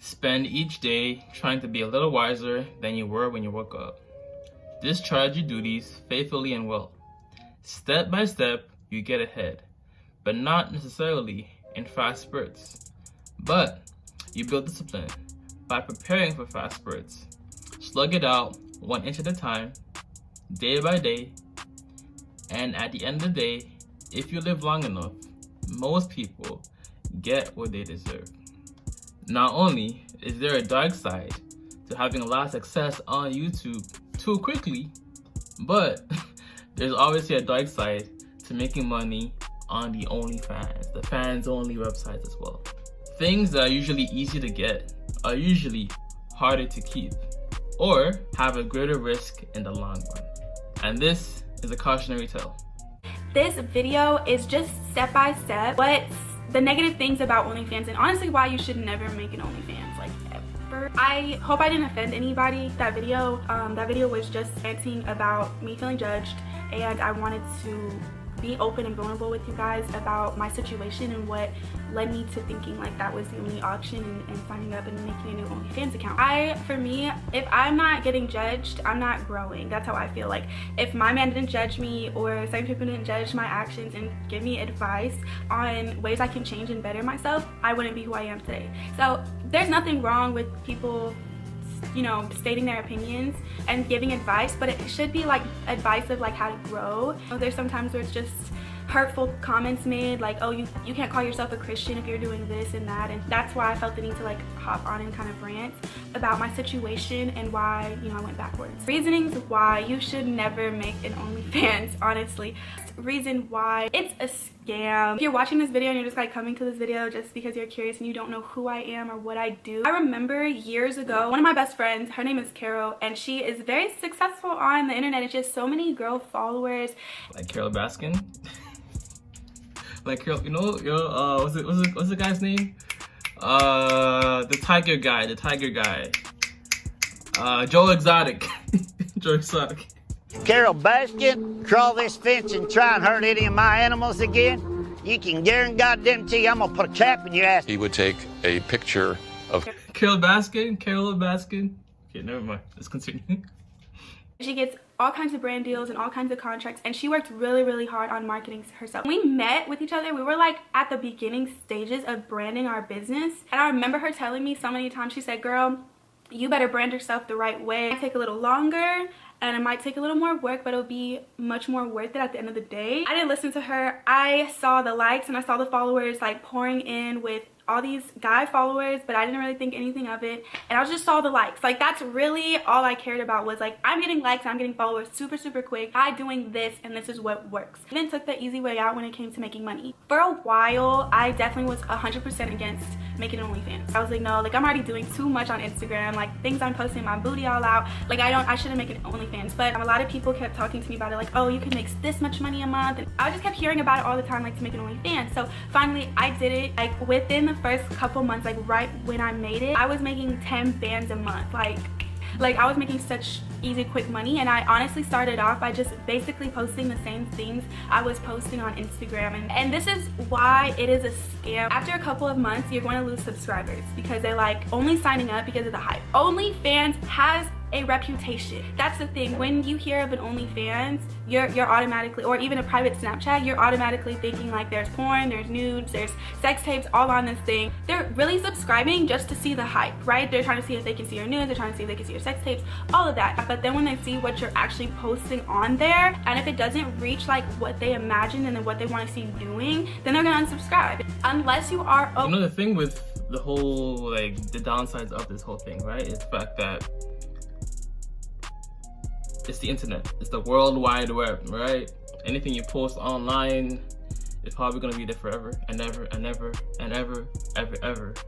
Spend each day trying to be a little wiser than you were when you woke up. Discharge your duties faithfully and well. Step by step, you get ahead, but not necessarily in fast spurts. But you build discipline by preparing for fast spurts. Slug it out 1 inch at a time, day by day, and at the end of the day, if you live long enough, most people get what they deserve. Not only is there a dark side to having a lot of success on YouTube too quickly, but there's obviously a dark side to making money on the OnlyFans, the fans only websites as well. Things that are usually easy to get are usually harder to keep or have a greater risk in the long run. And this is a cautionary tale. This video is just step by step what's the negative things about OnlyFans and honestly why you should never make an OnlyFans, like ever. I hope I didn't offend anybody. That video was just ranting about me feeling judged, and I wanted to be open and vulnerable with you guys about my situation and what led me to thinking like that was the only option and signing up and making a new OnlyFans account. For me, if I'm not getting judged, I'm not growing. That's how I feel. Like if my man didn't judge me or some people didn't judge my actions and give me advice on ways I can change and better myself, I wouldn't be who I am today. So there's nothing wrong with people, you know, stating their opinions and giving advice, but it should be like advice of like how to grow. There's sometimes where it's just hurtful comments made like, oh, you can't call yourself a Christian if you're doing this and that, and that's why I felt the need to like hop on and kind of rant about my situation and why, you know, I went backwards. Reasonings why you should never make an OnlyFans, honestly. Reason why it's a scam. If you're watching this video and you're just like coming to this video just because you're curious and you don't know who I am or what I do, I remember years ago, one of my best friends, her name is Carol, and she is very successful on the internet. It's just so many girl followers. Like Carol Baskin? Like Carol, you know, what's the guy's name? The tiger guy. Joe Exotic. Joe Exotic. Carol Baskin, crawl this fence and try and hurt any of my animals again, you can guarantee I'm gonna put a trap in your ass. He would take a picture of Carol Baskin. Okay, never mind. Let's continue. She gets all kinds of brand deals and all kinds of contracts, and she worked really hard on marketing herself. When we met with each other, we were like at the beginning stages of branding our business, and I remember her telling me so many times, she said, girl, you better brand yourself the right way. It might take a little longer and it might take a little more work, but it'll be much more worth it at the end of the day. I didn't listen to her. I saw the likes and I saw the followers like pouring in with all these guy followers, but I didn't really think anything of it, and I just saw the likes. Like that's really all I cared about, was like, I'm getting likes, I'm getting followers super quick, I'm doing this, and this is what works. I then took the easy way out when it came to making money. For a while, I definitely was 100% against making an OnlyFans. I was like, no, like I'm already doing too much on Instagram, like things I'm posting, my booty all out, like I shouldn't make an OnlyFans. But a lot of people kept talking to me about it, like, oh, you can make this much money a month, and I just kept hearing about it all the time, like to make an OnlyFans. So finally I did it. Like within the first couple months, like right when I made it, I was making 10 bands a month. Like I was making such easy quick money, and I honestly started off by just basically posting the same things I was posting on Instagram, and this is why it is a scam. After a couple of months, you're going to lose subscribers because they're like only signing up because of the hype. OnlyFans has a reputation. That's the thing. When you hear of an OnlyFans, you're automatically, or even a private Snapchat, you're automatically thinking like there's porn, there's nudes, there's sex tapes all on this thing. They're really subscribing just to see the hype, right? They're trying to see if they can see your nudes, they're trying to see if they can see your sex tapes, all of that. But then when they see what you're actually posting on there, and if it doesn't reach like what they imagined and then what they want to see you doing, then they're gonna unsubscribe. Unless you are you know, the thing with the whole, like the downsides of this whole thing, right, is the fact that it's the internet, it's the world wide web, right? Anything you post online is probably gonna be there forever and ever and ever and ever.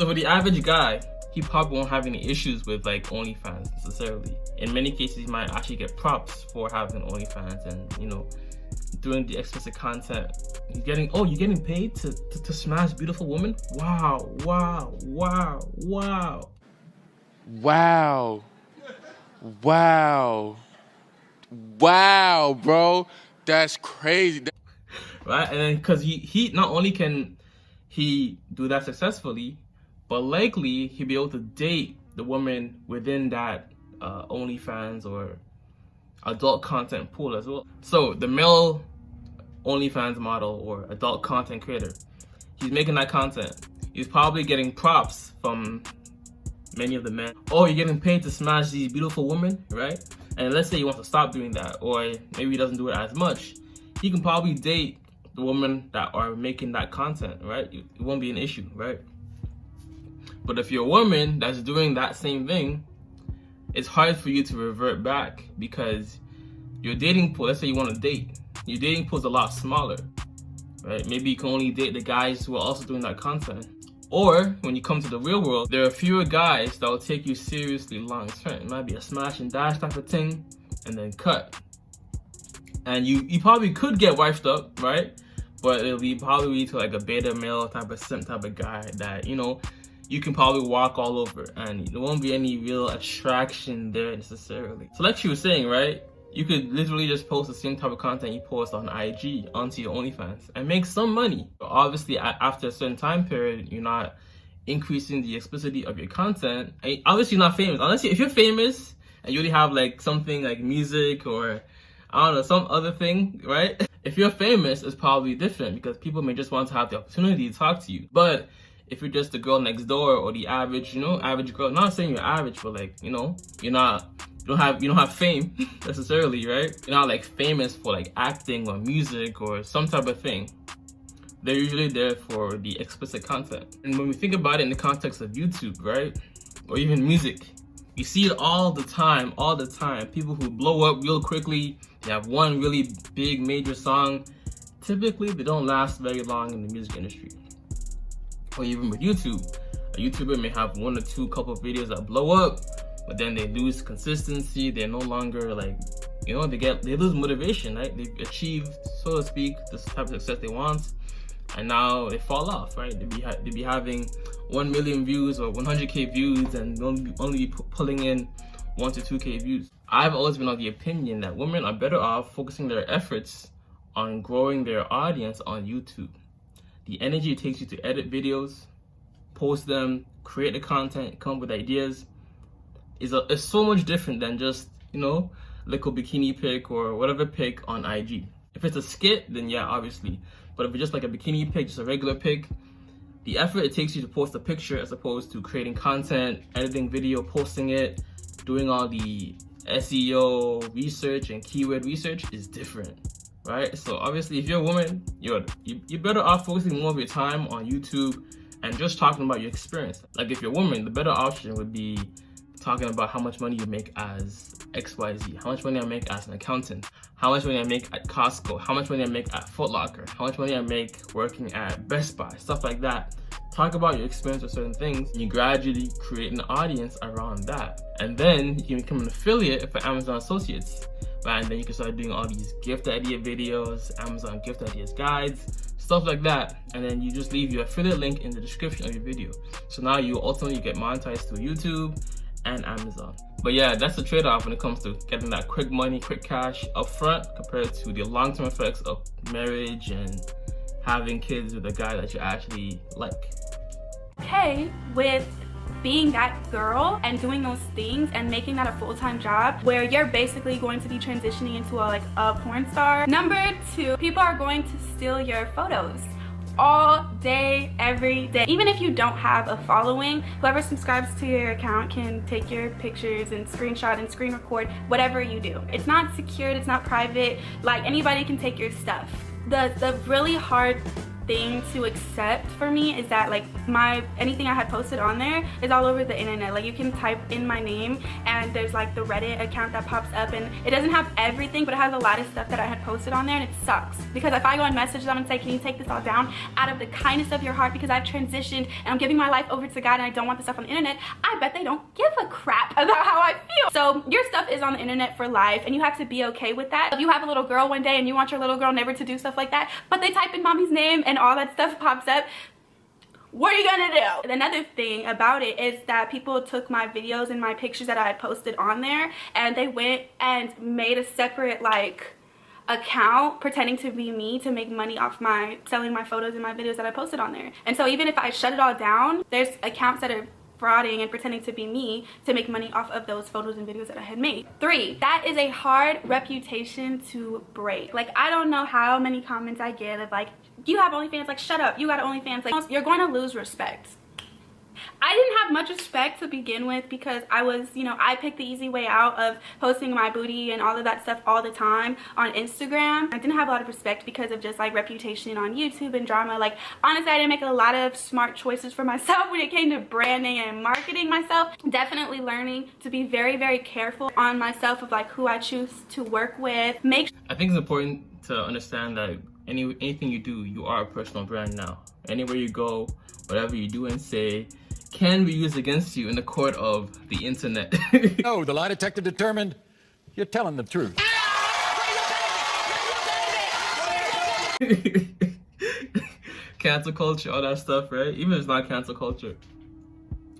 So for the average guy, he probably won't have any issues with like OnlyFans necessarily. In many cases, he might actually get props for having OnlyFans and, you know, doing the explicit content. You're getting paid to smash beautiful women? Wow. Wow, bro, that's crazy. Right? And then because he not only can he do that successfully, but likely he'll be able to date the woman within that OnlyFans or adult content pool as well. So the male OnlyFans model or adult content creator, he's making that content. He's probably getting props from many of the men. Oh, you're getting paid to smash these beautiful women, right? And let's say he wants to stop doing that, or maybe he doesn't do it as much. He can probably date the women that are making that content, right? It won't be an issue, right? But if you're a woman that's doing that same thing, it's hard for you to revert back because your dating pool, let's say you want to date, your dating pool is a lot smaller, right? Maybe you can only date the guys who are also doing that content. Or when you come to the real world, there are fewer guys that will take you seriously long term. It might be a smash and dash type of thing and then cut. And you probably could get wifed up, right? But it'll be probably to like a beta male type of simp type of guy that, you know, you can probably walk all over and there won't be any real attraction there necessarily. So like she was saying, right? You could literally just post the same type of content you post on IG onto your OnlyFans and make some money. But obviously, after a certain time period, you're not increasing the explicitity of your content. Obviously, you're not famous. Unless if you're famous and you really have like something like music or I don't know, some other thing, right? If you're famous, it's probably different because people may just want to have the opportunity to talk to you. But if you're just the girl next door or the average, you know, average girl, not saying you're average, but like, you know, you don't have fame necessarily, right? You're not like famous for like acting or music or some type of thing. They're usually there for the explicit content. And when we think about it in the context of YouTube, right? Or even music, you see it all the time. People who blow up real quickly, they have one really big major song. Typically, they don't last very long in the music industry. Or even with YouTube, a YouTuber may have one or two couple of videos that blow up, but then they lose consistency. They're no longer like, you know, they lose motivation, right? They've achieved, so to speak, this type of success they want, and now they fall off, right? They be having 1 million views or 100K views and only pulling in 1 to 2K views. I've always been of the opinion that women are better off focusing their efforts on growing their audience on YouTube. The energy it takes you to edit videos, post them, create the content, come up with ideas, is so much different than just, you know, little bikini pic or whatever pic on IG. If it's a skit, then yeah, obviously. But if it's just like a bikini pic, just a regular pic, the effort it takes you to post a picture as opposed to creating content, editing video, posting it, doing all the SEO research and keyword research is different, right? So obviously, if you're a woman, you're better off focusing more of your time on YouTube and just talking about your experience. Like if you're a woman, the better option would be talking about how much money you make as XYZ, how much money I make as an accountant, how much money I make at Costco, how much money I make at Foot Locker, how much money I make working at Best Buy, stuff like that. Talk about your experience with certain things, and you gradually create an audience around that. And then you can become an affiliate for Amazon Associates, right? And then you can start doing all these gift idea videos, Amazon gift ideas guides, stuff like that. And then you just leave your affiliate link in the description of your video. So now you ultimately get monetized through YouTube and Amazon. But yeah, that's the trade-off when it comes to getting that quick money, quick cash up front compared to the long-term effects of marriage and having kids with a guy that you actually like. Okay, with being that girl and doing those things and making that a full-time job where you're basically going to be transitioning into a porn star. Number 2, people are going to steal your photos all day, every day. Even if you don't have a following, whoever subscribes to your account can take your pictures and screenshot and screen record whatever you do. It's not secured, it's not private, like anybody can take your stuff. The really hard thing to accept for me is that like anything I had posted on there is all over the internet. Like you can type in my name and there's like the Reddit account that pops up, and it doesn't have everything, but it has a lot of stuff that I had posted on there, and it sucks because if I go and message them and say, can you take this all down out of the kindness of your heart because I've transitioned and I'm giving my life over to God and I don't want the stuff on the internet, I bet they don't give a crap about how I feel. So your stuff is on the internet for life and you have to be okay with that. If you have a little girl one day and you want your little girl never to do stuff like that, but they type in mommy's name and all that stuff pops up, what are you gonna do? Another thing about it is that people took my videos and my pictures that I had posted on there and they went and made a separate like account pretending to be me to make money off my selling my photos and my videos that I posted on there. And so even if I shut it all down, there's accounts that are frauding and pretending to be me to make money off of those photos and videos that I had made. 3, that is a hard reputation to break. Like, I don't know how many comments I get of like, you have OnlyFans, like shut up, you got OnlyFans, like you're going to lose respect. I didn't have much respect to begin with because I was, you know, I picked the easy way out of posting my booty and all of that stuff all the time on Instagram. I didn't have a lot of respect because of just like reputation on YouTube and drama. Like, honestly, I didn't make a lot of smart choices for myself when it came to branding and marketing myself. Definitely learning to be very, very careful on myself of like who I choose to work with. I think it's important to understand that anything you do, you are a personal brand now. Anywhere you go, whatever you do and say can be used against you in the court of the internet. No, the lie detector determined you're telling the truth. Cancel culture, all that stuff, right? Even if it's not cancel culture.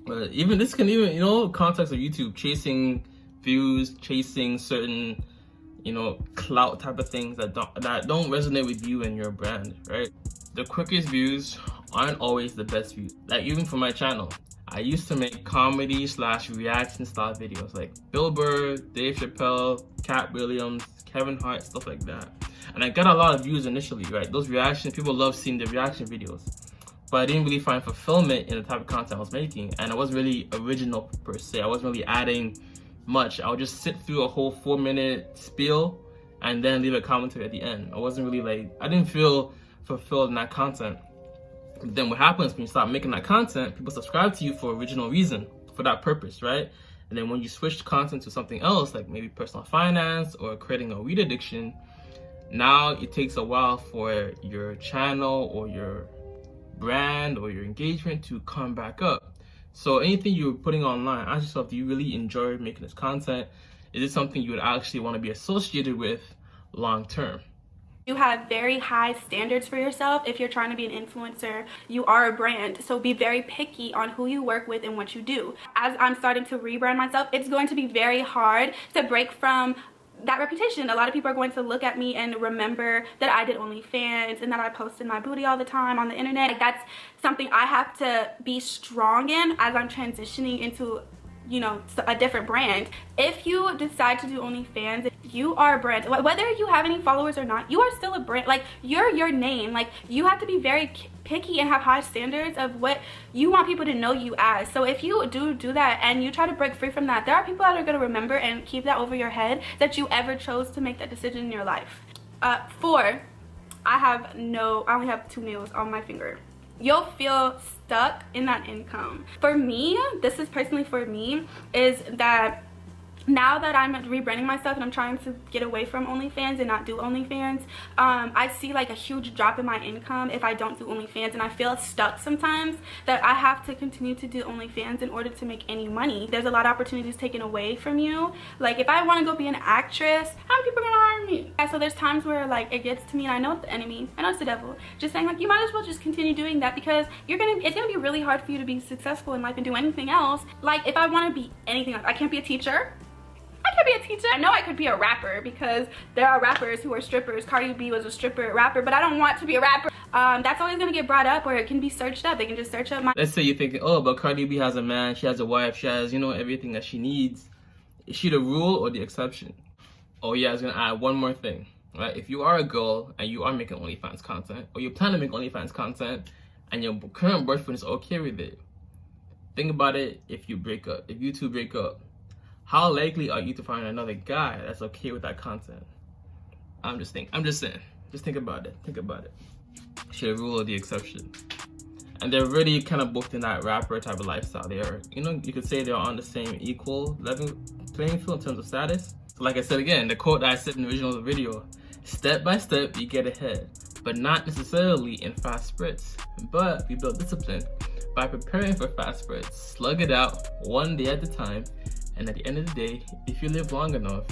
But even this can even, you know, context of YouTube, chasing views, chasing certain, you know, clout type of things that don't resonate with you and your brand, right? The quickest views aren't always the best views. Like, even for my channel, I used to make comedy / reaction style videos like Bill Burr, Dave Chappelle, Cat Williams, Kevin Hart, stuff like that. And I got a lot of views initially, right? Those reactions, people love seeing the reaction videos. But I didn't really find fulfillment in the type of content I was making. And it wasn't really original per se. I wasn't really adding much. I would just sit through a whole 4-minute spiel and then leave a commentary at the end. I wasn't really like, I didn't feel fulfilled in that content. But then what happens when you start making that content, people subscribe to you for original reason, for that purpose, right? And then when you switch content to something else, like maybe personal finance or creating a weed addiction, now it takes a while for your channel or your brand or your engagement to come back up. So anything you're putting online, ask yourself, do you really enjoy making this content? Is it something you would actually want to be associated with long term? You have very high standards for yourself. If you're trying to be an influencer, you are a brand. So be very picky on who you work with and what you do. As I'm starting to rebrand myself, it's going to be very hard to break from that reputation. A lot of people are going to look at me and remember that I did OnlyFans and that I posted my booty all the time on the internet. Like, that's something I have to be strong in as I'm transitioning into, you know, a different brand. If you decide to do OnlyFans, you are a brand. Whether you have any followers or not, you are still a brand. Like, you're your name. Like, you have to be very picky and have high standards of what you want people to know you as. So if you do that and you try to break free from that, there are people that are going to remember and keep that over your head that you ever chose to make that decision in your life. 4, I only have 2 nails on my finger. You'll feel stuck in that income. For me, this is personally for me, is that now that I'm rebranding myself and I'm trying to get away from OnlyFans and not do OnlyFans, I see like a huge drop in my income if I don't do OnlyFans, and I feel stuck sometimes that I have to continue to do OnlyFans in order to make any money. There's a lot of opportunities taken away from you. Like, if I want to go be an actress, how many people are gonna hire me? And so there's times where like it gets to me and I know it's the enemy, I know it's the devil, just saying like, you might as well just continue doing that because it's gonna be really hard for you to be successful in life and do anything else. Like, if I want to be anything else, I can't be a teacher. I could be a teacher. I know I could be a rapper because there are rappers who are strippers. Cardi B was a stripper rapper, but I don't want to be a rapper. That's always going to get brought up, or it can be searched up. They can just search up my... Let's say you're thinking, oh, but Cardi B has a man, she has a wife, she has, you know, everything that she needs. Is she the rule or the exception? Oh yeah, I was going to add one more thing, right? If you are a girl and you are making OnlyFans content, or you plan to make OnlyFans content, and your current boyfriend is okay with it, think about it. If you two break up, how likely are you to find another guy that's okay with that content? I'm just saying. Just think about it. Should the rule or the exception? And they're really kind of booked in that rapper type of lifestyle. They are, you know, you could say they're on the same equal level playing field in terms of status. So like I said again, the quote that I said in the original video, step by step you get ahead, but not necessarily in fast sprints. But we build discipline by preparing for fast sprints. Slug it out one day at a time. And at the end of the day, if you live long enough,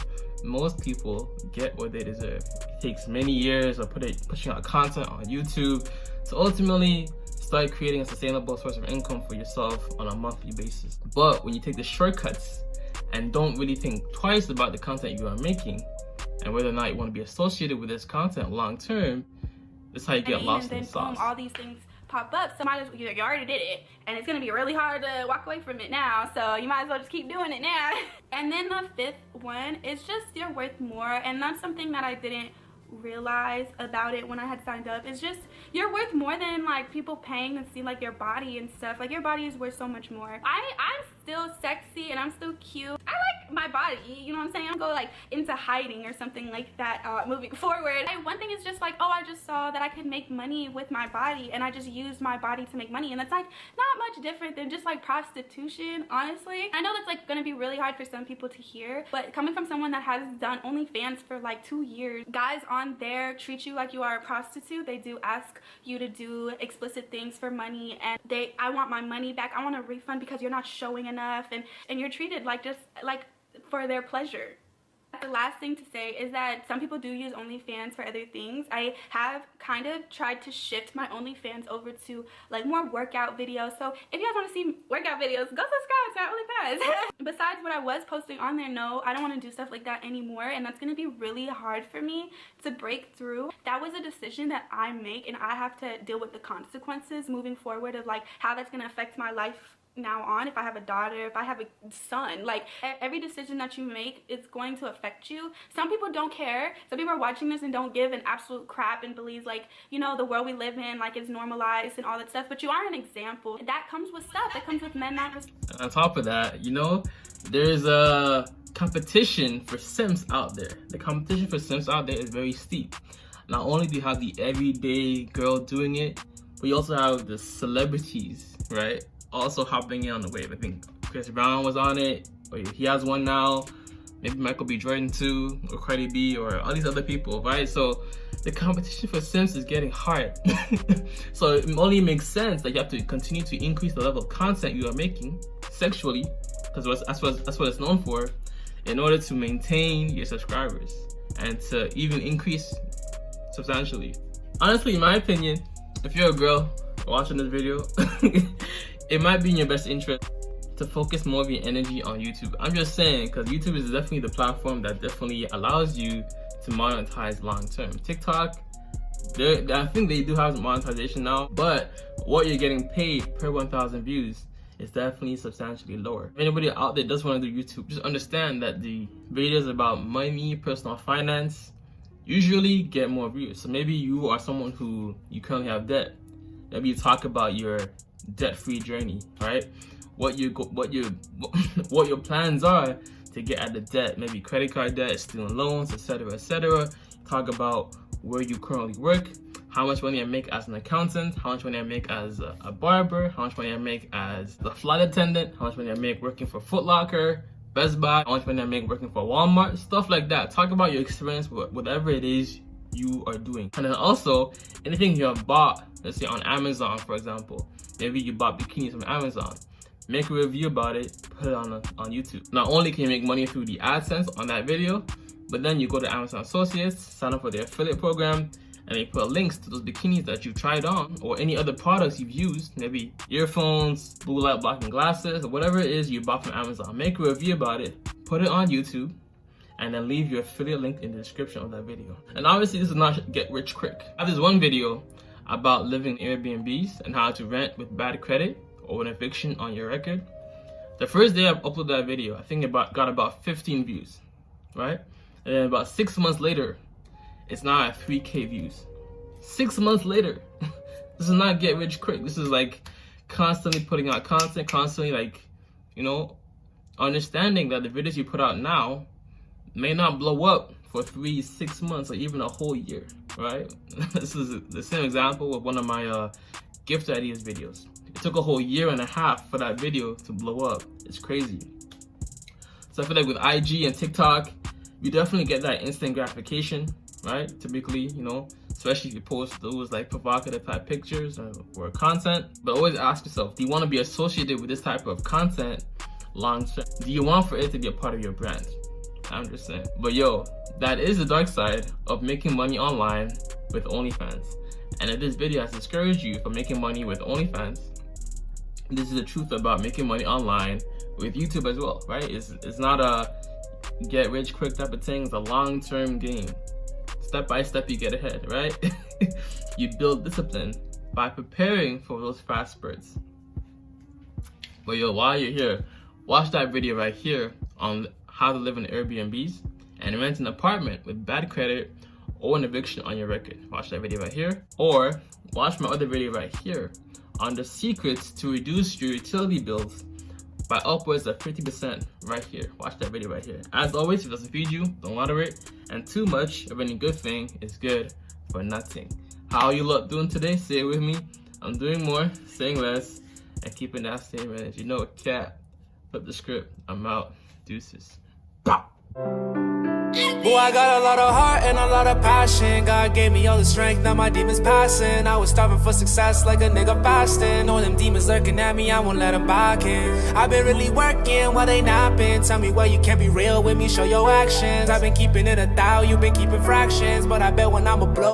most people get what they deserve. It takes many years of pushing out content on YouTube to ultimately start creating a sustainable source of income for yourself on a monthly basis. But when you take the shortcuts and don't really think twice about the content you are making, and whether or not you want to be associated with this content long term, that's how you get lost in the sauce. All these things pop up, so might as well, you already did it, and it's gonna be really hard to walk away from it now, so you might as well just keep doing it now. And then the fifth one is just you're worth more, and that's something that I didn't realize about it when I had signed up. It's just you're worth more than like people paying to see like your body and stuff. Like your body is worth so much more. I'm still sexy and I'm still cute. I like my body, you know what I'm saying? I don't go like into hiding or something like that moving forward. One thing is just like, oh, I just saw that I could make money with my body and I just used my body to make money, and that's like not much different than just like prostitution, honestly. I know that's like gonna be really hard for some people to hear, but coming from someone that has done OnlyFans for like 2 years, guys on there treat you like you are a prostitute. They do ask you to do explicit things for money, and I want my money back, I want a refund because you're not showing enough, and you're treated like just like for their pleasure. The last thing to say is that some people do use OnlyFans for other things. I have kind of tried to shift my OnlyFans over to like more workout videos. So if you guys want to see workout videos, go subscribe to my OnlyFans. Besides what I was posting on there, no, I don't want to do stuff like that anymore, and that's going to be really hard for me to break through. That was a decision that I make, and I have to deal with the consequences moving forward of like how that's going to affect my life now on. If I have a daughter, if I have a son, like every decision that you make is going to affect you. Some people don't care. Some people are watching this and don't give an absolute crap and believes like, you know, the world we live in like it's normalized and all that stuff, but you are an example. That comes with stuff. That comes with men not. On top of that, you know, there's a competition for simps out there. The competition for simps out there is very steep. Not only do you have the everyday girl doing it, but you also have the celebrities, right, also hopping in on the wave. I think Chris Brown was on it, or he has one now. Maybe Michael B. Jordan too, or Cardi B, or all these other people, right? So the competition for simps is getting hard. So it only makes sense that you have to continue to increase the level of content you are making sexually, because that's what it's known for, in order to maintain your subscribers and to even increase substantially. Honestly, in my opinion, if you're a girl watching this video, it might be in your best interest to focus more of your energy on YouTube. I'm just saying, because YouTube is definitely the platform that definitely allows you to monetize long term. TikTok, I think they do have monetization now, but what you're getting paid per 1,000 views is definitely substantially lower. If anybody out there does want to do YouTube, just understand that the videos about money, personal finance, usually get more views. So maybe you are someone who you currently have debt. Maybe you talk about your debt-free journey, right? What your plans are to get out of debt, maybe credit card debt, student loans, etc., etc. Talk about where you currently work, how much money I make as an accountant, how much money I make as a barber, how much money I make as the flight attendant, how much money I make working for Foot Locker, Best Buy, how much money I make working for Walmart, stuff like that. Talk about your experience with whatever it is you are doing. And then also, anything you have bought, let's say on Amazon, for example. Maybe you bought bikinis from Amazon. Make a review about it, put it on YouTube. Not only can you make money through the AdSense on that video, but then you go to Amazon Associates, sign up for their affiliate program, and they put links to those bikinis that you've tried on, or any other products you've used, maybe earphones, blue light blocking glasses, or whatever it is you bought from Amazon. Make a review about it, put it on YouTube, and then leave your affiliate link in the description of that video. And obviously this is not get rich quick. I have this one video about living in Airbnbs and how to rent with bad credit or an eviction on your record. The first day I uploaded that video, I think it got about 15 views, right? And then about 6 months later, it's now at 3K views. 6 months later. This is not get rich quick. This is like constantly putting out content, constantly like, you know, understanding that the videos you put out now may not blow up for 3-6 months or even a whole year, right? This is the same example with one of my gift ideas videos. It took a whole 1.5 years for that video to blow up. It's crazy. So I feel like with IG and TikTok, you definitely get that instant gratification, right? Typically, you know, especially if you post those like provocative type pictures or content. But always ask yourself, do you want to be associated with this type of content long term? Do you want for it to be a part of your brand? I'm just saying. But yo, that is the dark side of making money online with OnlyFans. And if this video has discouraged you from making money with OnlyFans, this is the truth about making money online with YouTube as well, right? It's not get rich quick type of thing is a long-term game. Step by step you get ahead, right? You build discipline by preparing for those fast spurts. But yo, while you're here, watch that video right here on how to live in Airbnbs and rent an apartment with bad credit or an eviction on your record. Watch that video right here. Or watch my other video right here on the secrets to reduce your utility bills by upwards of 50% right here. Watch that video right here. As always, if it doesn't feed you, don't water it. And too much of any good thing is good for nothing. How you lot doing today? Say it with me. I'm doing more, saying less, and keeping that same energy. You know a cat. Flip the script. I'm out. Deuces. Bow. Boy, I got a lot of heart and a lot of passion. God gave me all the strength, now my demons passing. I was starving for success like a nigga fasting. All them demons lurking at me, I won't let them back in. I've been really working while they napping. Tell me why you can't be real with me, show your actions. I've been keeping it 1,000, you've been keeping fractions. But I bet when I'm a blow